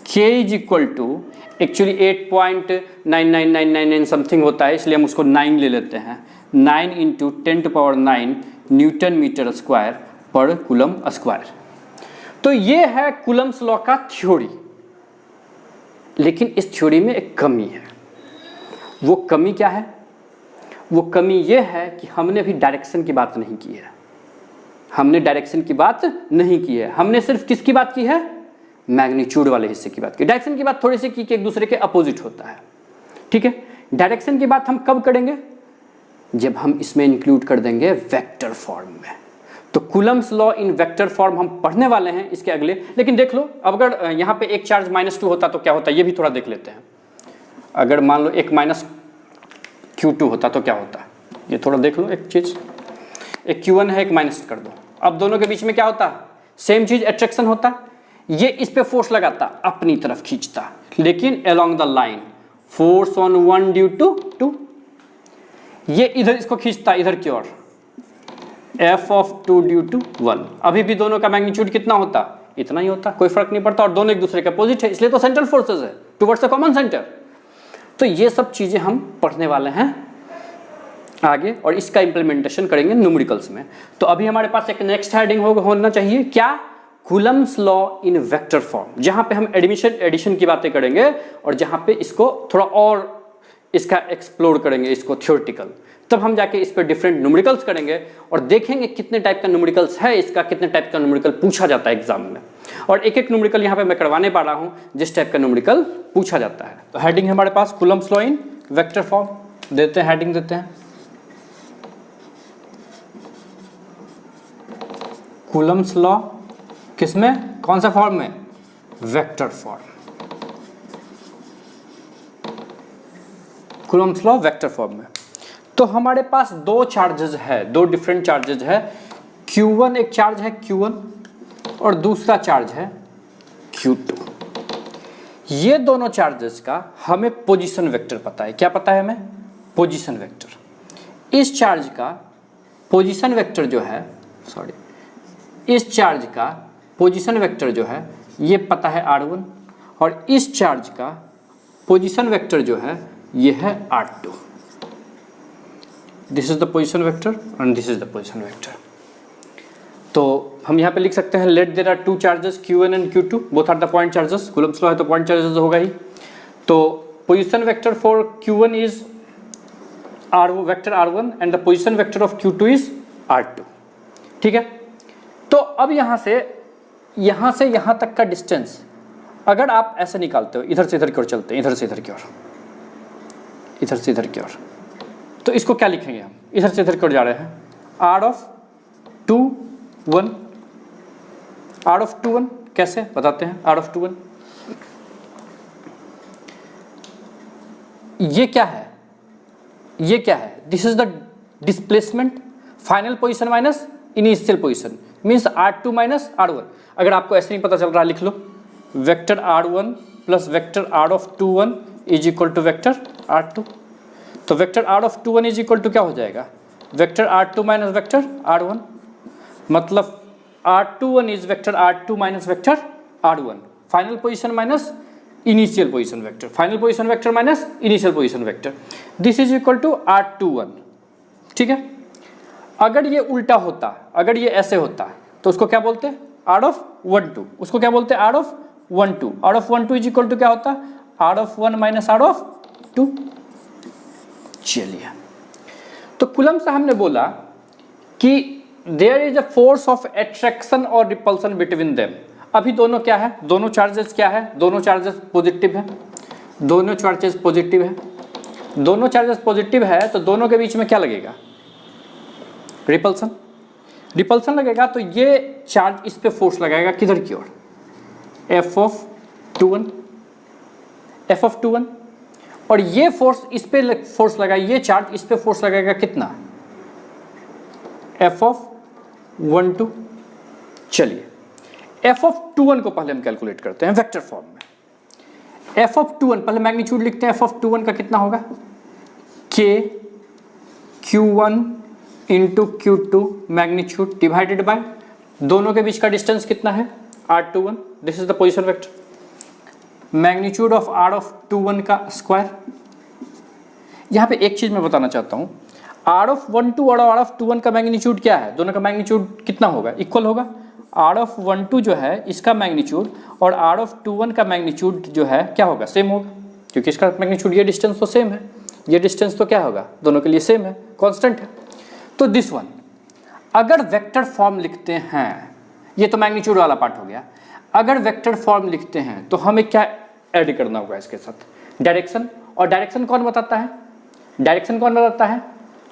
k is equal to, actually 8.99999 something होता है, इसलिए हम उसको 9 ले लेते हैं, 9 इंटू 10⁹ न्यूटन मीटर स्क्वायर पर कूलम स्क्वायर। तो ये है कूलम्स लॉ का थ्योरी। लेकिन इस थ्योरी में एक कमी है। वो कमी क्या है, वो कमी ये है कि हमने अभी डायरेक्शन की बात नहीं की है, हमने डायरेक्शन की बात नहीं की है, हमने सिर्फ किसकी बात की है, मैग्नीट्यूड वाले हिस्से की बात की। डायरेक्शन की बात थोड़ी सी की कि एक दूसरे के अपोजिट होता है, ठीक है। डायरेक्शन की बात हम कब करेंगे, जब हम इसमें इंक्लूड कर देंगे वेक्टर फॉर्म में। तो Coulomb's law in vector form हम पढ़ने वाले हैं इसके अगले। लेकिन देख लो, अब अगर यहाँ पे एक चार्ज -2 होता तो क्या होता, ये भी थोड़ा देख लेते हैं। अगर मान लो एक -Q2 होता तो क्या होता, ये थोड़ा देख लो। एक चीज, एक Q1 है, एक माइनस कर दो, अब दोनों के बीच में क्या होता, सेम चीज अट्रैक्शन होता। ये इस पे फोर्स लगाता, अपनी तरफ खींचता, लेकिन along the line, force on 1 due to 2। ये इधर इसको खींचता इधर की ओर, F(2) ड्यू टू 1। अभी भी दोनों का मैग्नीट्यूड कितना होता, इतना ही होता, कोई फर्क नहीं पड़ता, और दोनों एक दूसरे के अपोजिट है, इसलिए तो सेंट्रल फोर्सेस है टुवर्ड्स द कॉमन सेंटर। तो ये सब चीजें हम पढ़ने वाले हैं आगे, और इसका इंप्लीमेंटेशन करेंगे न्यूमेरिकल्स में। तो अभी हमारे पास एक नेक्स्ट हेडिंग होना चाहिए, क्या, Coulomb's law in vector form, जहां पे हम एडिशन की बातें करेंगे और जहां पे इसको थोड़ा और इसका एक्सप्लोर करेंगे, इसको थ्योरेटिकल। तब हम जाके इस पर डिफरेंट न्यूमेरिकल्स करेंगे और देखेंगे कितने टाइप का न्यूमेरिकल्स है इसका, कितने टाइप का न्यूमेरिकल पूछा जाता है एग्जाम में। और एक एक न्यूमेरिकल यहाँ पे मैं करवाने पा रहा हूँ जिस टाइप का न्यूमेरिकल पूछा जाता है। तो हेडिंग है हमारे पास Coulomb's law in vector form, देते हैं हेडिंग, देते हैं कूलम्स लॉ, किसमें, कौन सा फॉर्म में, vector form. Coulomb's law vector form में। तो हमारे पास दो चार्जेज है, दो डिफरेंट चार्जेज है। Q1 एक चार्ज है Q1 और दूसरा चार्ज है Q2। ये दोनों चार्जेस का हमें पोजीशन वेक्टर पता है। क्या पता है हमें, पोजीशन वेक्टर। इस चार्ज का पोजीशन वेक्टर जो है, सॉरी, इस चार्ज का पोजीशन वेक्टर जो है ये पता है R1, और इस चार्ज का पोजीशन वेक्टर जो है ये है R2। This is the position vector and this is the position vector. तो हम यहाँ पे लिख सकते हैं, let there are two charges Q1 and Q2, both are the point charges. Coulomb's law है तो पॉइंट चार्जेस होगा ही। तो position vector for Q1 is vector R1 and the position vector of Q2 is R2, ठीक है। तो अब यहाँ से यहाँ तक का डिस्टेंस अगर आप ऐसे निकालते हो, इधर से इधर की ओर चलते हैं, इधर से इधर की ओर, इधर से इधर की ओर, तो इसको क्या लिखेंगे हम, इधर से इधर की ओर जा रहे हैं, R(2) 1, R(2) 1 कैसे बताते हैं, R(2) 1 ये क्या है, ये क्या है, this is the displacement, final position minus initial position, means R2 minus R1। अगर आपको ऐसे नहीं पता चल रहा, लिख लो vector R1 plus vector R(2) 1 is equal to vector R2। तो vector R(2) 1 is equal to क्या हो जाएगा, vector R2 minus vector R1। मतलब R21 is vector R2 minus vector R1, final position minus initial position vector, final position vector minus initial position vector, this is equal to R21। ठीक है, अगर ये उल्टा होता, अगर ये ऐसे होता तो उसको क्या बोलते हैं, R of 1 2, उसको क्या बोलते हैं, R of 1 2, R of 1 2 is equal to क्या होता, R of 1 minus R of 2। चलिए, तो कूलम्ब साहब ने बोला कि there is a force of attraction और रिपल्सन बिटवीन देम। अभी दोनों क्या है, दोनों चार्जेस क्या है, दोनों चार्जेस पॉजिटिव है, दोनों चार्जेस पॉजिटिव है, दोनों चार्जेस पॉजिटिव है, तो दोनों के बीच में क्या लगेगा, रिपल्सन, रिपल्सन लगेगा। तो ये चार्ज इस पे फोर्स लगाएगा किधर की ओर, F(21), F(21), और ये फोर्स इस पे फोर्स लगा, ये चार्ज इस पे फोर्स लगाएगा कितना, F(12). चलिए, F(21) को पहले हम कैलकुलेट करते हैं वेक्टर फॉर्म में। F(21) पहले मैग्नीट्यूड लिखते हैं, F(21) का कितना होगा, K Q1 into Q2 magnitude divided by दोनों के बीच का डिस्टेंस कितना है, R21, this is the position vector, magnitude of R(21) का स्क्वायर। यहाँ पे एक चीज मैं बताना चाहता हूँ, R(12) और R(21) का मैग्नीट्यूड क्या है, दोनों का मैग्नीट्यूड कितना होगा, इक्वल होगा। R(12) जो है इसका मैग्नीट्यूड और R(21) का मैग्नीट्यूड जो है क्या होगा, सेम होगा, क्योंकि इसका मैग्नीट्यूड, ये डिस्टेंस तो सेम है, ये डिस्टेंस तो क्या होगा, दोनों के लिए सेम है, कांस्टेंट है। तो दिस वन, अगर वेक्टर फॉर्म लिखते हैं, ये तो मैग्नीट्यूड वाला पार्ट हो गया, अगर वेक्टर फॉर्म लिखते हैं तो हमें क्या ऐड करना होगा इसके साथ, डायरेक्शन, और डायरेक्शन कौन बताता है, डायरेक्शन कौन बताता है,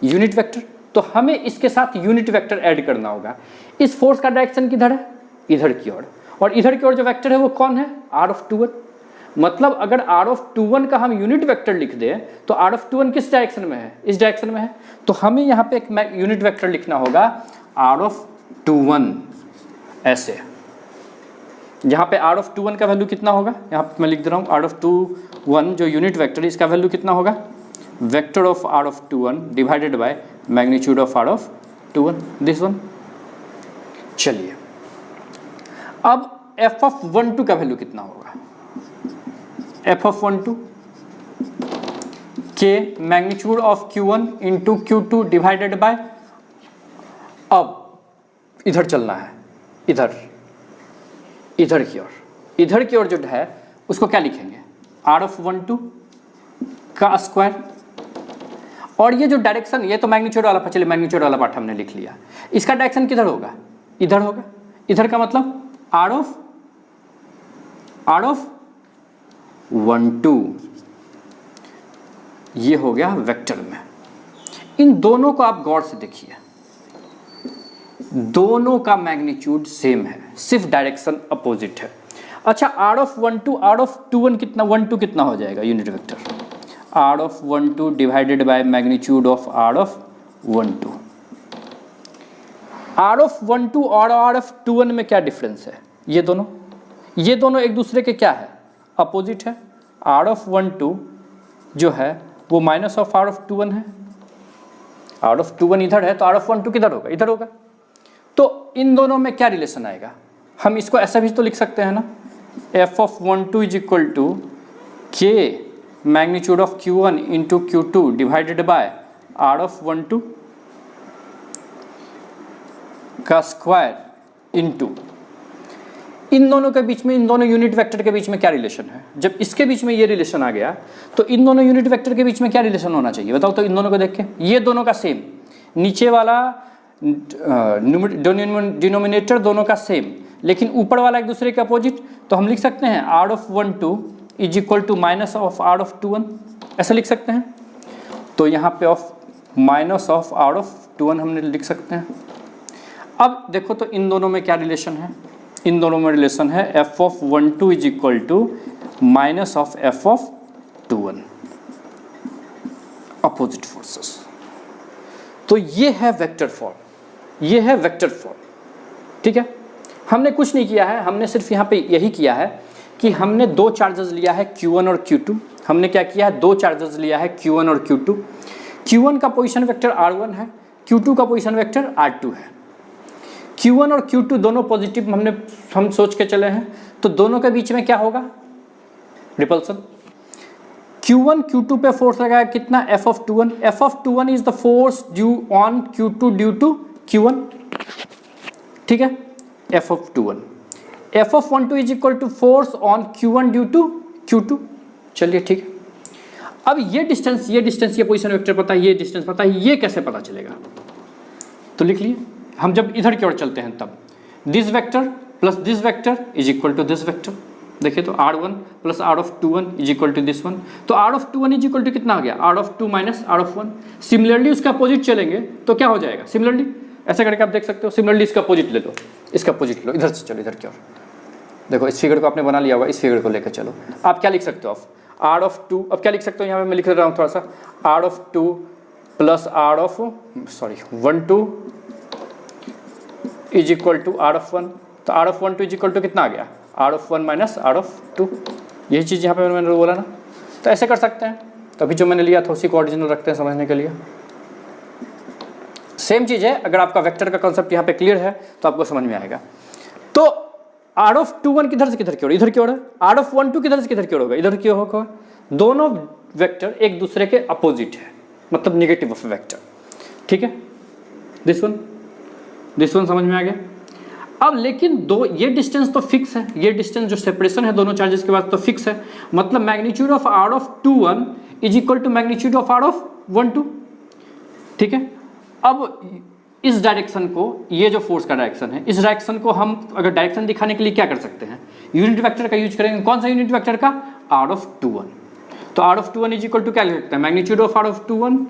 यूनिट वेक्टर। तो हमें इसके साथ यूनिट वेक्टर ऐड करना होगा। इस फोर्स का डायरेक्शन किधर है, इधर की ओर, और इधर की ओर जो वेक्टर है वो कौन है, R(21). मतलब अगर R(21) का हम यूनिट वेक्टर लिख दें तो R(21) किस डायरेक्शन में है, इस डायरेक्शन में है, तो हमें यहाँ पे एक यूनिट वेक्टर लिखना होगा R(21) ऐसे, जहाँ पे R(21) का वैल्यू कितना होगा, यहाँ पे मैं लिख दे रहा हूँ R(21) जो यूनिट वेक्टर है इसका वैल्यू कितना होगा, vector of R(21) divided by magnitude of R(21), this one. चलिए, अब F(12) का वैल्यू कितना होगा, F(12) के magnitude of Q1 into Q2 divided bye, अब इधर चलना है, इधर की ओर, इधर की ओर जो है उसको क्या लिखेंगे, R(12) का स्क्वायर, और ये जो डायरेक्शन, ये तो मैग्नीट्यूड वाला, चलिए मैग्नीट्यूड वाला पार्ट हमने लिख लिया, इसका डायरेक्शन किधर होगा, इधर होगा, इधर का मतलब R(12), ये हो गया वेक्टर में। इन दोनों को आप गौर से देखिए, दोनों का मैग्नीट्यूड सेम है, सिर्फ डायरेक्शन अपोजिट है। अच्छा, R(12) कितना, 1 2 कितना हो जाएगा unit vector, R(12) divided by magnitude of R(12). R(12) और R(21) में क्या डिफरेंस है, ये दोनों एक दूसरे के क्या है, अपोजिट है। R(12) जो है वो माइनस ऑफ R(21) है, R(21) इधर है तो R(12) किधर होगा, इधर होगा। तो इन दोनों में क्या रिलेशन आएगा, हम इसको ऐसा भी तो लिख सकते हैं ना, F(12) is equal to K magnitude of Q1 into Q2 divided by R(12) का स्क्वायर इंटू, इन दोनों के बीच में, इन दोनों यूनिट वेक्टर के बीच में क्या रिलेशन है, जब इसके बीच में ये रिलेशन आ गया तो इन दोनों यूनिट वेक्टर के बीच में क्या रिलेशन होना चाहिए, बताओ तो। इन दोनों को देख के, ये दोनों का सेम, नीचे वाला डिनोमिनेटर दोनों का सेम, लेकिन ऊपर वाला एक दूसरे के अपोजिट, तो हम लिख सकते हैं R(12) is equal to minus of R(21), ऐसा लिख सकते हैं। तो यहाँ पे माइनस ऑफ R(21) हमने लिख सकते हैं। अब देखो तो इन दोनों में क्या रिलेशन है, इन दोनों में रिलेशन है F(12) is equal to minus of F(21), opposite forces. तो ये है वेक्टर फॉर्म, ये है वेक्टर फॉर्म, ठीक है। हमने कुछ नहीं किया है, हमने सिर्फ यहाँ पे यही किया है कि हमने दो चार्जेस लिया है Q1 और Q2। हमने क्या किया है, दो चार्जेस लिया है Q1 और Q2। Q1 का पोजीशन वेक्टर R1 है, Q2 का पोजीशन वेक्टर R2 है। Q1 और Q2 दोनों पॉजिटिव हम सोच के चले हैं, तो दोनों के बीच में क्या होगा, रिपल्सन। Q1 Q2 पे फोर्स लगाया कितना, F(21). F(21) is the force due on Q2 due to Q1, ठीक है, F(21). F(12) is equal to force on Q1 due to Q2। चलिए ठीक है, अब ये डिस्टेंस ये पोजीशन वेक्टर पता है, ये डिस्टेंस पता है, ये कैसे पता चलेगा, तो लिख लिए। हम जब इधर की ओर चलते हैं तब this vector plus this vector is equal to this vector. देखिए तो R1 plus R(21) is equal to this one, तो R(21) इज इक्वल टू कितना आ गया, R(2) माइनस R(1). सिमिलरली उसका अपोजिट चलेंगे तो क्या हो जाएगा, सिमिलरली ऐसा करके आप देख सकते हो। सिमिलरली इसका अपोजिट ले लो, इसका अपोजिट लो, इधर से चलो, इधर की ओर देखो, इस फिगर को आपने बना लिया होगा, इस फिगर को लेकर चलो। आप क्या लिख सकते हो, आप R(2), अब क्या लिख सकते हो, यहाँ पे मैं लिख रहा हूँ थोड़ा सा, R(2) plus R(12) is equal to R(1). तो R(12) इज इक्वल टू कितना आ गया, R(1) माइनस R(2). यही चीज़ यहाँ पे मैंने बोला ना, तो ऐसे कर सकते हैं। तो अभी जो मैंने लिया था उसी को ओरिजिनल रखते हैं समझने के लिए। सेम चीज़ है, अगर आपका वेक्टर का कॉन्सेप्ट यहाँ पे क्लियर है तो आपको समझ में आएगा। तो R(21) किधर से किधर की ओर, इधर की ओर है। R(12) किधर से किधर की ओर होगा, इधर की ओर होगा। दोनों वेक्टर एक दूसरे के अपोजिट है, मतलब निगेटिव ऑफ वेक्टर, ठीक है। दिस वन समझ में आ गया। अब लेकिन ये डिस्टेंस तो फिक्स है, ये डिस्टेंस जो सेपरेशन है दोनों चार्जेस के बाद तो फिक्स है, मतलब magnitude of R(21) is equal to magnitude of R(12), ठीक है। अब इस डायरेक्शन को, ये जो फोर्स का डायरेक्शन है, इस डायरेक्शन को हम अगर डायरेक्शन दिखाने के लिए क्या कर सकते हैं, यूनिट वेक्टर का यूज करेंगे। कौन सा यूनिट वेक्टर का, R(21). तो R(21) इज इक्वल टू क्या लिख सकते हैं, मैग्नीट्यूड ऑफ R(21)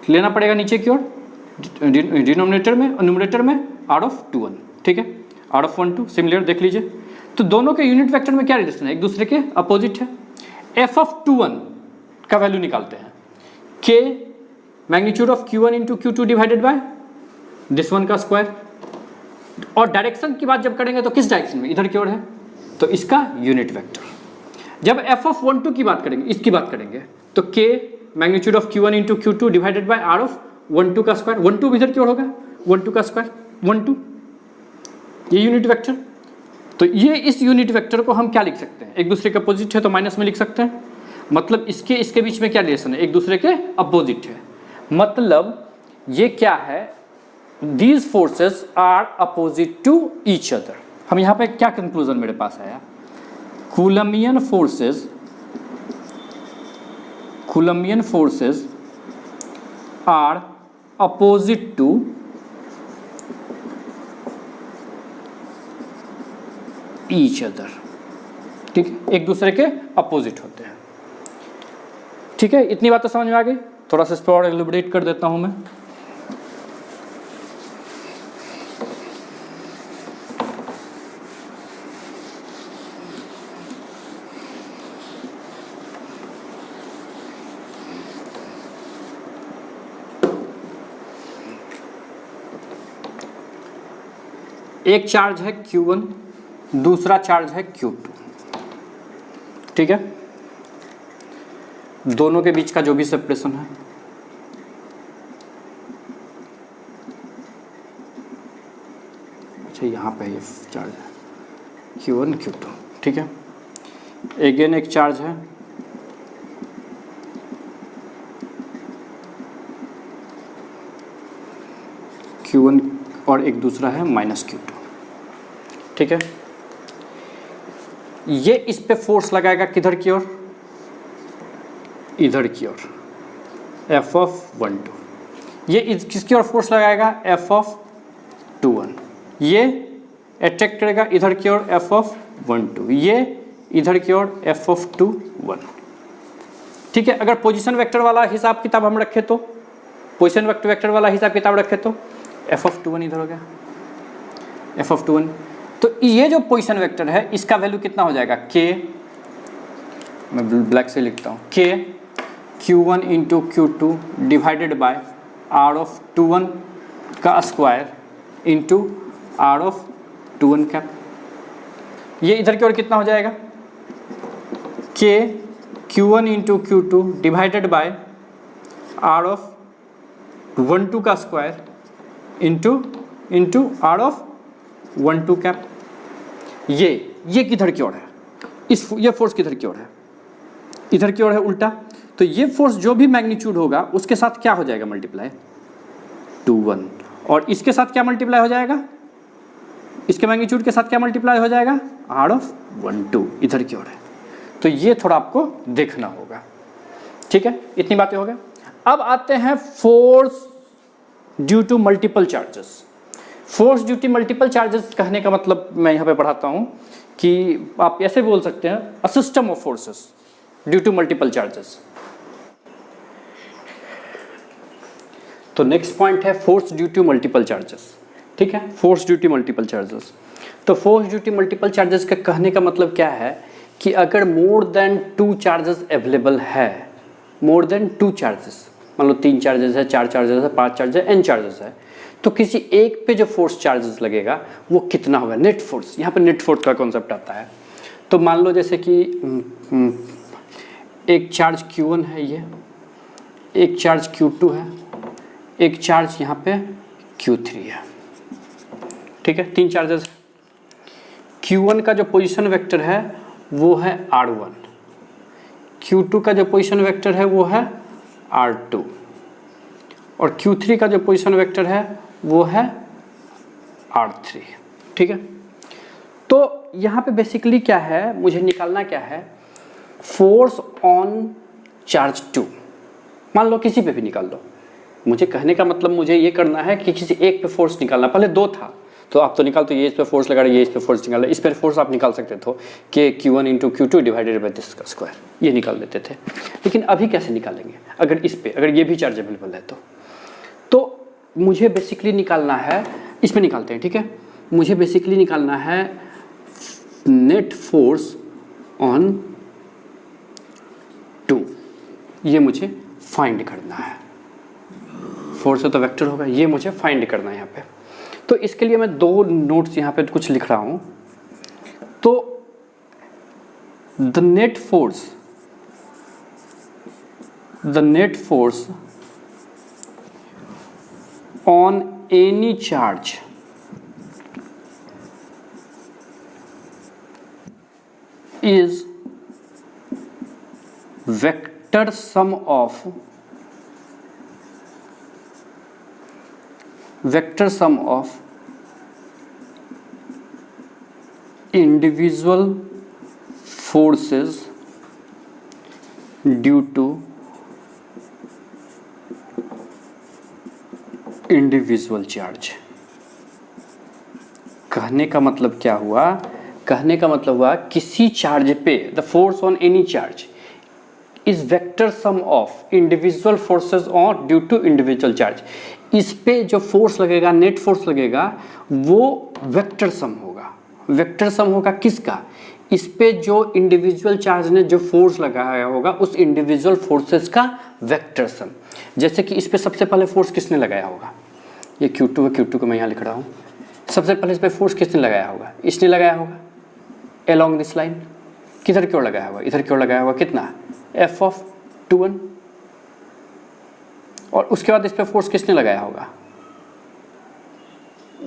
लेना पड़ेगा नीचे की ओर, डिनोमिनेटर में और न्यूमरेटर में R(21), ठीक है, R(12). सिमिलर देख लीजिए, तो दोनों के यूनिट वेक्टर में क्या रिलेशन है, एक दूसरे के अपोजिट है। F(21) का वैल्यू निकालते हैं, K magnitude of Q1 into Q2 divided by this one का स्क्वायर। और डायरेक्शन की बात जब करेंगे तो किस डायरेक्शन में, इधर की ओर है, तो इसका यूनिट वेक्टर। जब F(12) की बात करेंगे, इसकी बात करेंगे, तो K magnitude of Q1 into Q2 divided by R(12) का स्क्वायर। 12 इधर की ओर होगा, 12 का स्क्वायर 12, ये यूनिट वेक्टर। तो ये इस यूनिट वेक्टर को हम क्या लिख सकते हैं, एक दूसरे के अपोजिट है तो माइनस में लिख सकते हैं, मतलब इसके बीच में क्या रिलेशन है, एक दूसरे के अपोजिट है। मतलब ये क्या है, these forces are opposite to each other. हम यहाँ पे क्या कंक्लूजन मेरे पास आया, coulombian forces are opposite to each other, ठीक है, एक दूसरे के अपोजिट होते हैं, ठीक है। इतनी बात तो समझ में आ गई। थोड़ा सा इस पर और एलिब्रेट कर देता हूं मैं। एक चार्ज है Q1, दूसरा चार्ज है Q2, ठीक है। दोनों के बीच का जो भी सेपरेशन है, अच्छा यहाँ पे ये चार्ज है Q1 Q2, ठीक है। अगेन एक चार्ज है Q1 और एक दूसरा है -Q2, ठीक है। ये इस पे फोर्स लगाएगा किधर की ओर, इधर की ओर, F(12). ये किसकी ओर फोर्स लगाएगा, F(21). ये अट्रैक्ट करेगा इधर की ओर, F(12). ये इधर की ओर, F(21), ठीक है। अगर पोजीशन वेक्टर वाला हिसाब किताब हम रखें तो, पोजीशन वेक्टर वाला हिसाब किताब रखें तो F(21) इधर हो गया, F(21). तो ये जो पोजीशन वेक्टर है इसका वैल्यू कितना हो जाएगा, K, मैं ब्लैक से लिखता हूँ, K Q1 into Q2 divided bye R(21) का स्क्वायर इंटू R(21) कैप। ये इधर की ओर कितना हो जाएगा, K Q1 into Q2 divided by R(12) का square into into R of 1 2 cap. ये किधर की ओर है, ये फोर्स किधर की ओर है, इधर की ओर है उल्टा। तो ये फोर्स जो भी मैग्नीट्यूड होगा उसके साथ क्या हो जाएगा मल्टीप्लाई 2 1, और इसके साथ क्या मल्टीप्लाई हो जाएगा, इसके मैग्नीट्यूड के साथ क्या मल्टीप्लाई हो जाएगा आर ऑफ 1 2, इधर की ओर है। तो ये थोड़ा आपको देखना होगा, ठीक है। इतनी बातें हो गई। अब आते हैं force due to multiple charges. Force due to multiple charges कहने का मतलब मैं यहाँ पे पढ़ाता हूँ कि आप ऐसे बोल सकते हैं a system of forces due to multiple charges. तो नेक्स्ट पॉइंट है force due to multiple charges, ठीक है। Force due to multiple charges, तो force due to multiple charges का कहने का मतलब क्या है कि अगर मोर देन 2 चार्जेस अवेलेबल है, मोर देन 2 चार्जेस, मान लो 3 चार्जेस है, 4 चार्जेस है, 5 चार्जेस है, n चार्जेस है, तो किसी एक पे जो फोर्स चार्जेस लगेगा वो कितना होगा, नेट फोर्स। यहाँ पे नेट फोर्स का कॉन्सेप्ट आता है। तो मान लो जैसे कि एक चार्ज Q1 है, ये एक चार्ज Q2 है, एक चार्ज यहाँ पे Q3 है, ठीक है। 3 चार्जेस। Q1 का जो पोजीशन वेक्टर है वो है R1, Q2 का जो पोजीशन वेक्टर है वो है R2, और Q3 का जो पोजीशन वेक्टर है वो है R3, ठीक है। तो यहाँ पे बेसिकली क्या है, मुझे निकालना क्या है, फोर्स ऑन चार्ज 2। मान लो किसी पे भी निकाल लो, मुझे कहने का मतलब मुझे ये करना है कि किसी एक पे फोर्स निकालना। पहले 2 था तो आप तो निकाल, तो ये इस पे फोर्स लगा रहे, ये इस पे फोर्स निकाल रहे, इस पे फोर्स आप निकाल सकते थे कि Q1 into Q2 divided by this का स्क्वायर, ये निकाल लेते थे। लेकिन अभी कैसे निकालेंगे, अगर इस पे, अगर ये भी चार्ज अवेलेबल है तो मुझे बेसिकली निकालना है, इसमें निकालते हैं, ठीक है। मुझे बेसिकली निकालना है नेट फोर्स ऑन 2, ये मुझे फाइंड करना है। फोर्स है तो वेक्टर होगा, ये मुझे फाइंड करना है यहाँ पे। तो इसके लिए मैं 2 नोट्स यहाँ पे कुछ लिख रहा हूँ। तो the net force on any charge is vector sum of individual forces due to individual charge। कहने का मतलब क्या हुआ, कहने का मतलब हुआ किसी चार्ज पे the force on any charge is vector sum of individual forces on due to individual charge. इस पे जो फोर्स लगेगा, नेट फोर्स लगेगा, वो वेक्टर सम होगा। वेक्टर सम होगा किसका, इस पे जो इंडिविजुअल चार्ज ने जो फोर्स लगाया होगा उस इंडिविजुअल फोर्सेस का वेक्टर सम। जैसे कि इस पे सबसे पहले फोर्स किसने लगाया होगा, ये Q2 है, Q2 को मैं यहाँ लिख रहा हूँ। सबसे पहले इस पे फोर्स किसने लगाया होगा, इसने लगाया होगा along दिस लाइन। किधर की ओर लगाया होगा, इधर की ओर लगाया होगा, कितना F ऑफ 2 1। और उसके बाद इस पे फोर्स किसने लगाया होगा,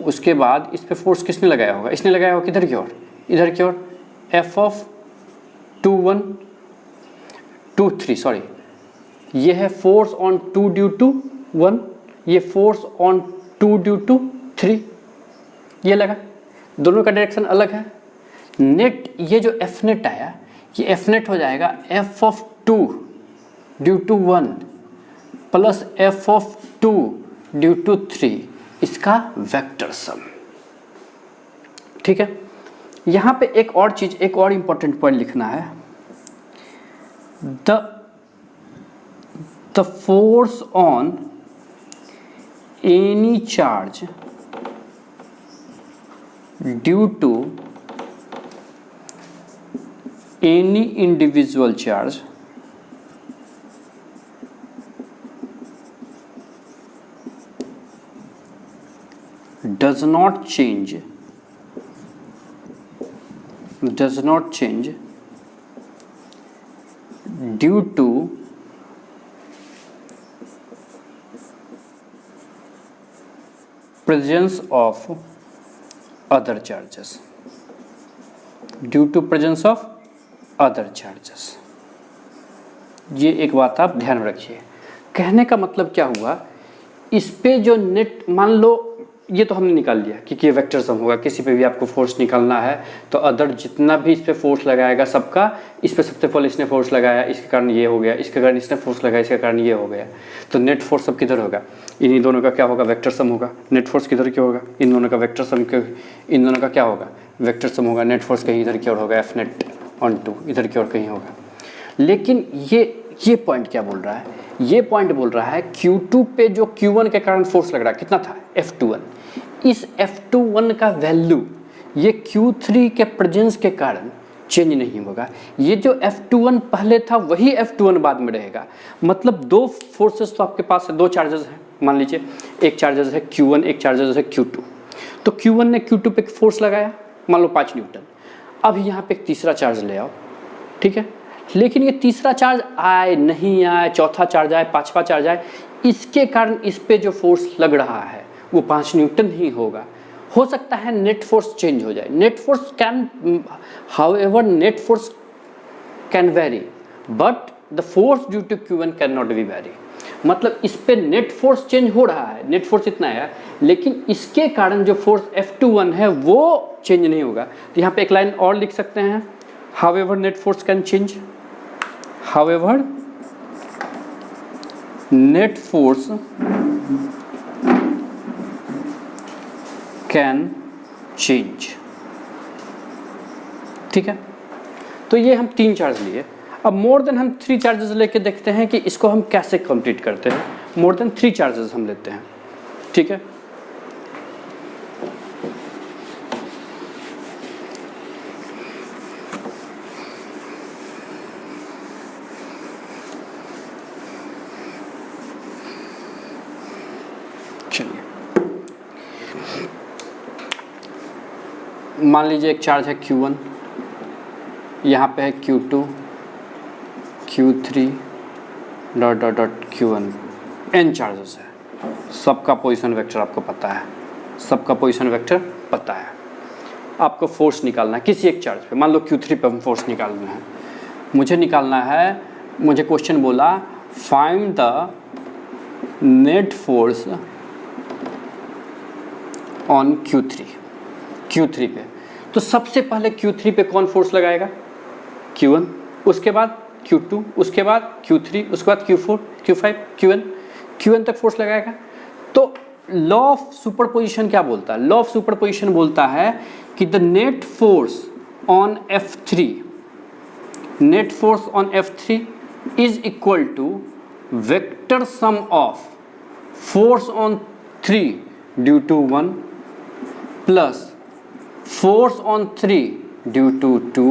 उसके बाद इस पे फोर्स किसने लगाया होगा, इसने लगाया होगा किधर की ओर, इधर की ओर, F ऑफ 2 1 2 3, सॉरी, ये है फोर्स ऑन 2 ड्यू टू 1, ये फोर्स ऑन 2 ड्यू टू 3, ये लगा। दोनों का डायरेक्शन अलग है। नेट ये जो एफ नेट आया, ये एफ नेट हो जाएगा F of 2 due to 1 plus F of 2 due to 3, इसका वेक्टर सम, ठीक है। यहाँ पे एक और चीज, एक और इंपॉर्टेंट पॉइंट लिखना है, the force on any charge due to any individual charge does not change due to presence of other charges, due to presence of other charges. ये एक बात आप ध्यान रखिए। कहने का मतलब क्या हुआ, इस पे जो नेट, मान लो ये तो हमने निकाल लिया कि ये वेक्टर सम होगा। किसी पे भी आपको फोर्स निकालना है तो अदर जितना भी इस पे फोर्स लगाएगा सबका, इस पे सबसे पहले इसने फोर्स लगाया, इसके कारण ये हो गया, इसके कारण इसने फोर्स लगाया, इसके कारण ये हो गया, तो नेट फोर्स सब किधर होगा, इन्हीं दोनों का क्या होगा, वेक्टर सम होगा। नेट फोर्स किधर क्या होगा, इन दोनों का वेक्टर सम, इन दोनों का क्या होगा, वेक्टर सम होगा। नेट फोर्स कहीं इधर की ओर होगा, एफ नेट ऑन टू इधर की ओर कहीं होगा। लेकिन ये पॉइंट क्या बोल रहा है, ये पॉइंट बोल रहा है Q2 पे जो Q1 के कारण फोर्स लग रहा है कितना था, F21। इस F21 का वैल्यू ये Q3 के प्रेजेंस के कारण चेंज नहीं होगा। ये जो F21 पहले था वही F21 बाद में रहेगा। मतलब दो फोर्सेस तो आपके पास है, दो चार्जेस हैं। मान लीजिए एक चार्जेस है Q1, एक चार्जेस है Q2। तो Q1 ने Q2 पे फोर्स लगाया, मान लो 5 न्यूटन। अब यहाँ पे एक तीसरा चार्ज ले आओ, ठीक है। लेकिन ये तीसरा चार्ज आए नहीं आए, चौथा चार्ज आए, पांचवा चार्ज आए, इसके कारण इस पे जो फोर्स लग रहा है वो 5 न्यूटन ही होगा। हो सकता है नेट फोर्स चेंज हो जाए। Net force can, however net force can vary, but the force due to Q1 can not be vary. मतलब इस पे नेट फोर्स चेंज हो रहा है, नेट फोर्स इतना है, लेकिन इसके कारण जो फोर्स F21 है वो चेंज नहीं होगा। तो यहाँ पे एक लाइन और लिख सकते हैं, however net force can change, however net force can change। ठीक है, तो ये हम 3 चार्ज लिए। अब मोर देन हम 3 चार्जेस लेके देखते हैं कि इसको हम कैसे कंप्लीट करते हैं। मोर देन 3 चार्जेस हम लेते हैं, ठीक है। मान लीजिए एक चार्ज है Q1, यहाँ पे है Q2, Q3 dot dot dot Q1, n charges है। सबका पोजीशन वेक्टर आपको पता है, सबका पोजीशन वेक्टर पता है। आपको फोर्स निकालना है किसी एक चार्ज पे, मान लो Q3 पे हम फोर्स निकालना है। मुझे निकालना है, मुझे क्वेश्चन बोला find the net force on Q3 पे। तो सबसे पहले Q3 पे कौन फोर्स लगाएगा, Q1, उसके बाद Q2, उसके बाद Q3, उसके बाद Q4, Q5, Qn तक फोर्स लगाएगा। तो लॉ ऑफ सुपरपोजिशन क्या बोलता है, लॉ ऑफ सुपरपोजिशन बोलता है कि the net force on F3, net force on F3 is equal to vector sum of force on 3 due to 1 plus force on 3 due to 2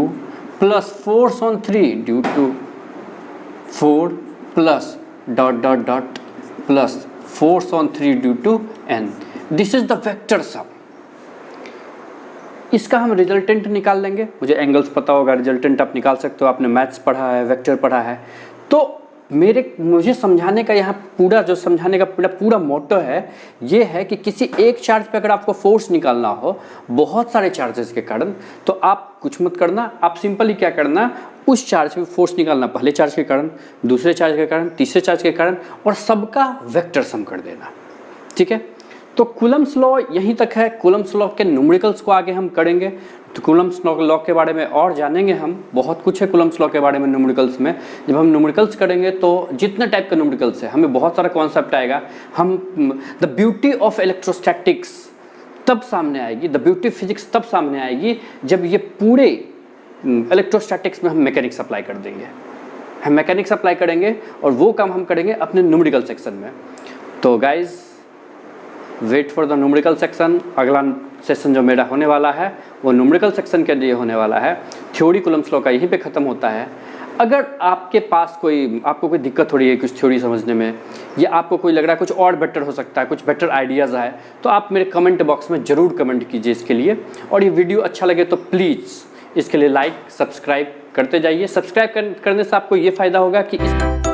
plus force on 3 due to 4 plus dot dot dot plus force on 3 due to n. This is the vector sum. इसका हम रिजल्टेंट निकाल लेंगे। मुझे एंगल्स पता होगा, रिजल्टेंट आप निकाल सकते हो, आपने मैथ्स पढ़ा है, वेक्टर पढ़ा है। तो मुझे समझाने का यहाँ पूरा जो समझाने का पूरा मोटो है ये है कि किसी एक चार्ज पे अगर आपको फोर्स निकालना हो बहुत सारे चार्जेस के कारण, तो आप कुछ मत करना, आप सिंपली क्या करना, उस चार्ज पे फोर्स निकालना, पहले चार्ज के कारण, दूसरे चार्ज के कारण, तीसरे चार्ज के कारण, और सबका वेक्टर सम कर देना। ठीक है, तो कूलम्स लॉ यहीं तक है। कूलम्स लॉ के न्यूमेरिकल्स को आगे हम करेंगे, तो कूलम्स लॉ के बारे में और जानेंगे हम। बहुत कुछ है कूलम्स लॉ के बारे में न्यूमेरिकल्स में। जब हम न्यूमेरिकल्स करेंगे तो जितने टाइप के न्यूमेरिकल्स है हमें बहुत सारा कॉन्सेप्ट आएगा। हम द ब्यूटी ऑफ इलेक्ट्रोस्टैटिक्स तब सामने आएगी, द ब्यूटी फिजिक्स तब सामने आएगी जब ये पूरे इलेक्ट्रोस्टैटिक्स में हम मैकेनिक्स अप्लाई कर देंगे। हम मैकेनिक्स अप्लाई करेंगे और वो काम हम करेंगे अपने न्यूमेरिकल सेक्शन में। तो guys wait for the numerical section. अगला सेशन जो मेरा होने वाला है वो न्यूमेरिकल सेक्शन के लिए होने वाला है। थ्योरी कूलम्स लॉ का यहीं पे ख़त्म होता है। अगर आपके पास आपको कोई दिक्कत हो रही है कुछ थ्योरी समझने में, या आपको कोई लग रहा है कुछ और बेटर हो सकता है, कुछ बेटर आइडियाज़ आए, तो आप मेरे कमेंट बॉक्स में ज़रूर कमेंट कीजिए इसके लिए। और ये वीडियो अच्छा लगे तो प्लीज़ इसके लिए लाइक सब्सक्राइब करते जाइए। सब्सक्राइब करने से आपको ये फ़ायदा होगा कि इस